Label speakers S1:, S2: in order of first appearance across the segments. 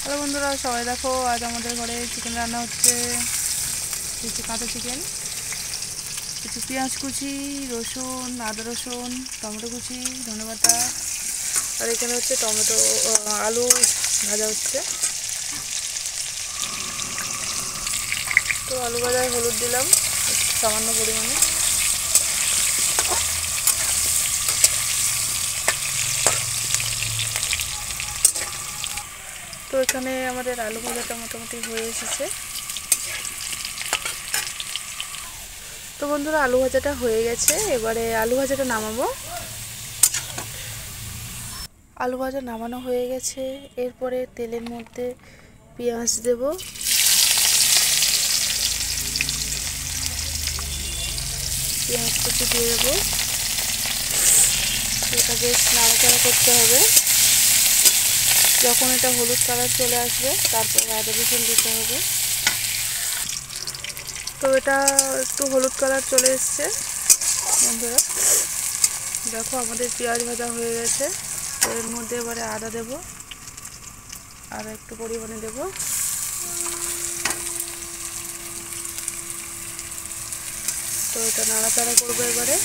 S1: Hello বন্ধুরা, সবাই দেখো আজ আমাদের ঘরে চিকেন রান্না হচ্ছে। কাঁচা চিকেন, কিছু পেঁয়াজ কুচি, রসুন, আদা রসুন, টমেটো কুচি, ধনেপাতা, আর এখানে হচ্ছে টমেটো আলু ভাজা হচ্ছে। তো আলু ভাজায় হলুদ দিলাম সামান্য পরিমাণে। তো এখানে আমাদের আলু ভাজাটা মোটামুটি হয়ে এসেছে। তো বন্ধুরা, আলু ভাজাটা হয়ে গেছে, এবারে আলু ভাজাটা নামাবো। আলু ভাজা নামানো হয়ে গেছে, এরপরে তেলের মধ্যে পেঁয়াজ দেব। পেঁয়াজ কুচি দিয়ে দেবো। এটা বেশ নাড়াচাড়া করতে হবে। যখন এটা হলুদ কালার চলে আসবে তারপরে আদা রসুন দিতে হবে। তো এটা একটু হলুদ কালার চলে এসছে বন্ধুরা। দেখো আমাদের পেঁয়াজ ভাজা হয়ে গেছে। তো এর মধ্যে এবারে আদা দেব, আর একটু পরিমাণে দেব। তো এটা নাড়াচাড়া করবো এবারে।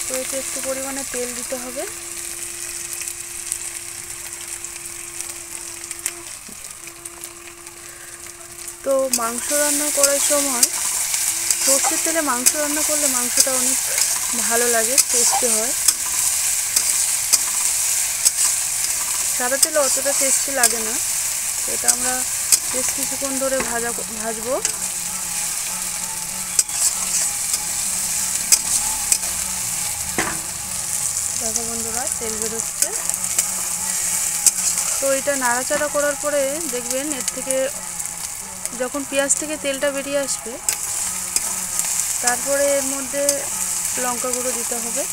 S1: তো এতে একটু পরিমাণে তেল দিতে হবে। তো মাংস রান্না করার সময় সর্ষের তেলে মাংস রান্না করলে মাংসটা অনেক ভালো লাগে, টেস্টি হয়। সাদা তেলে অতটা টেস্টি লাগে না। এটা আমরা বেশ কিছুক্ষণ ধরে ভাজবো। দেখো বন্ধুরা, তেল বেরোচ্ছে। তো এটা নাড়াচাড়া করার পরে দেখবেন এর থেকে যখন পেঁয়াজ থেকে তেলটা বেরিয়ে আসবে, তারপরে এর মধ্যে লঙ্কা গুঁড়ো দিতে হবে।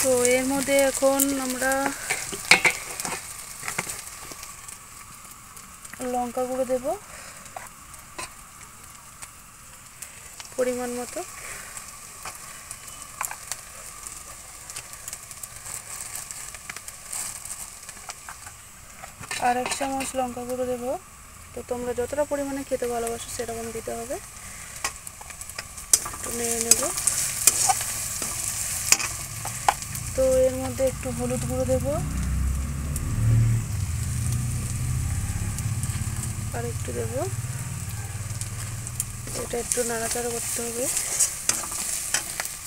S1: তো এর মধ্যে এখন আমরা লঙ্কা গুঁড়ো দেব পরিমাণ মতো। আর 1 চামচ লঙ্কা গুঁড়ো দেবো। তো তোমরা যতটা পরিমাণে খেতে ভালোবাসো সেরকম দিতে হবে। একটু নেড়ে নেব। তো এর মধ্যে একটু হলুদ গুঁড়ো দেব, আর একটু দেব। এটা একটু নাড়াচাড়া করতে হবে।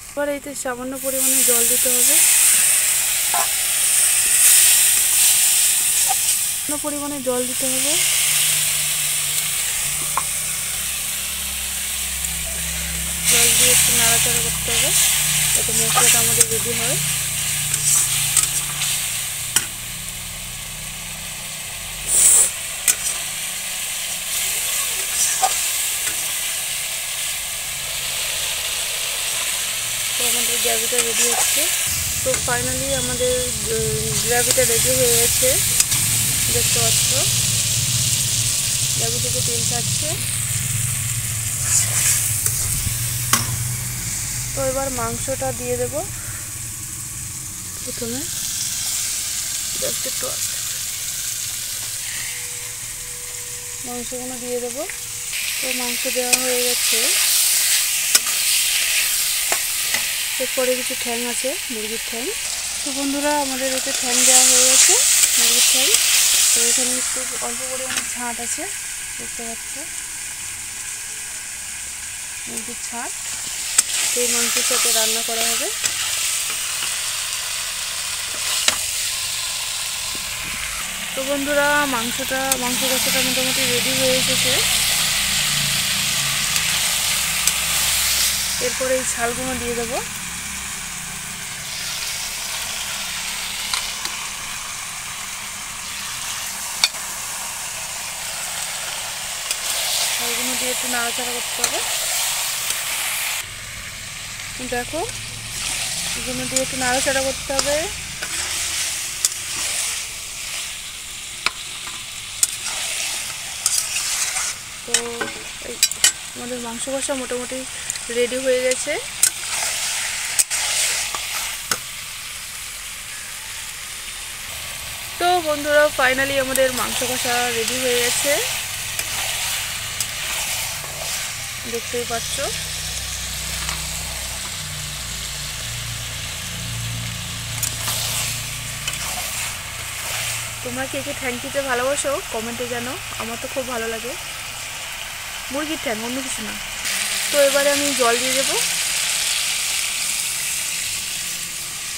S1: এবার এতে সামান্য পরিমাণে জল দিতে হবে। পরিমাণে জল দিতে হবে। জল দিয়ে একটু নাড়াচাড়া করতে হবে যাতে মশলাটা আমাদের রেডি হয়। তো আমাদের গ্রেভিটা রেডি হচ্ছে। তো ফাইনালি আমাদের গ্রেভিটা রেডি হয়ে গেছে, দেখতে পাচ্ছ গ্রেভি থেকে তেল ছাড়ছে। তো এবার মাংসটা দিয়ে দেব। প্রথমে জাস্ট একটু মাংসগুলো দিয়ে দেব। তো মাংস দেওয়া হয়ে গেছে। এরপরে কিছু ঠ্যাং আছে, মুরগির ঠ্যাং। তো বন্ধুরা, আমাদের এতে ঠ্যাং দেওয়া হয়ে গেছে, মুরগির ঠ্যাং। তো এখানে একটু অল্প পরিমাণে ছাঁট আছে, দেখতে পাচ্ছ মুরগির ছাঁট। তো এই মাংসের সাথে রান্না করা হবে। তো বন্ধুরা, মাংস কষাটা মোটামুটি রেডি হয়ে এসেছে। এরপরে এই ছালগুলো দিয়ে দেবো। ছালগুলো দিয়ে একটু নাড়াচাড়া করতে হবে। দেখো, এগুলো দিয়ে একটু নাড়াচাড়া করতে হবে। তো এই আমাদের মাংস কষা মোটামুটি রেডি হয়ে গেছে। তো বন্ধুরা ফাইনালি আমাদের মাংস কষা রেডি হয়ে গেছে, দেখতেই পাচ্ছ। তোমরা কে কে ঠ্যাং খেতে ভালোবাসো কমেন্টে জানো, আমার তো খুব ভালো লাগে মুরগির ঠ্যাং, অন্য কিছু না। তো এবারে আমি জল দিয়ে দেবো।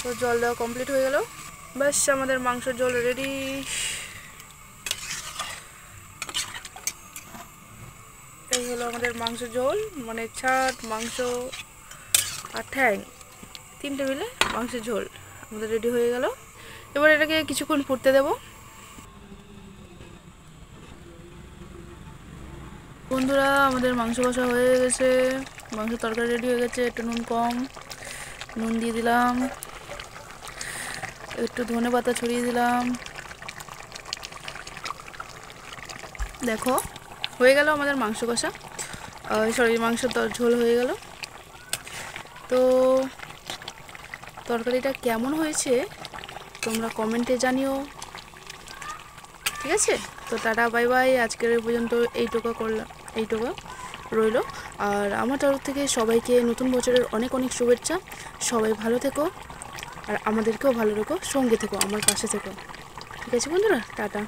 S1: তো জল দেওয়া কমপ্লিট হয়ে গেল, ব্যাস আমাদের মাংসের ঝোল রেডি। এই হলো আমাদের মাংসের ঝোল, মানে ছাট, মাংস আর ঠ্যাং তিনটে মিলে মাংসের ঝোল আমাদের রেডি হয়ে গেল। এবার এটাকে কিছুক্ষণ ফুটতে দেব। বন্ধুরা আমাদের মাংস কষা হয়ে গেছে, মাংস তরকারি রেডি হয়ে গেছে। একটু নুন কম, নুন দিয়ে দিলাম, একটু ধনে পাতা ছড়িয়ে দিলাম। দেখো হয়ে গেল আমাদের মাংস কষা, সরি মাংস ঝোল হয়ে গেল। তো তরকারিটা কেমন হয়েছে তোমরা কমেন্টে জানিও, ঠিক আছে? তো টাটা বাই বাই, আজকের পর্যন্ত এইটুকু রইল। আর আমার তরফ থেকে সবাইকে নতুন বছরের অনেক অনেক শুভেচ্ছা। সবাই ভালো থেকো আর আমাদেরকেও ভালো রেখো, সঙ্গে থেকো, আমার পাশে থেকো, ঠিক আছে বন্ধুরা? টাটা।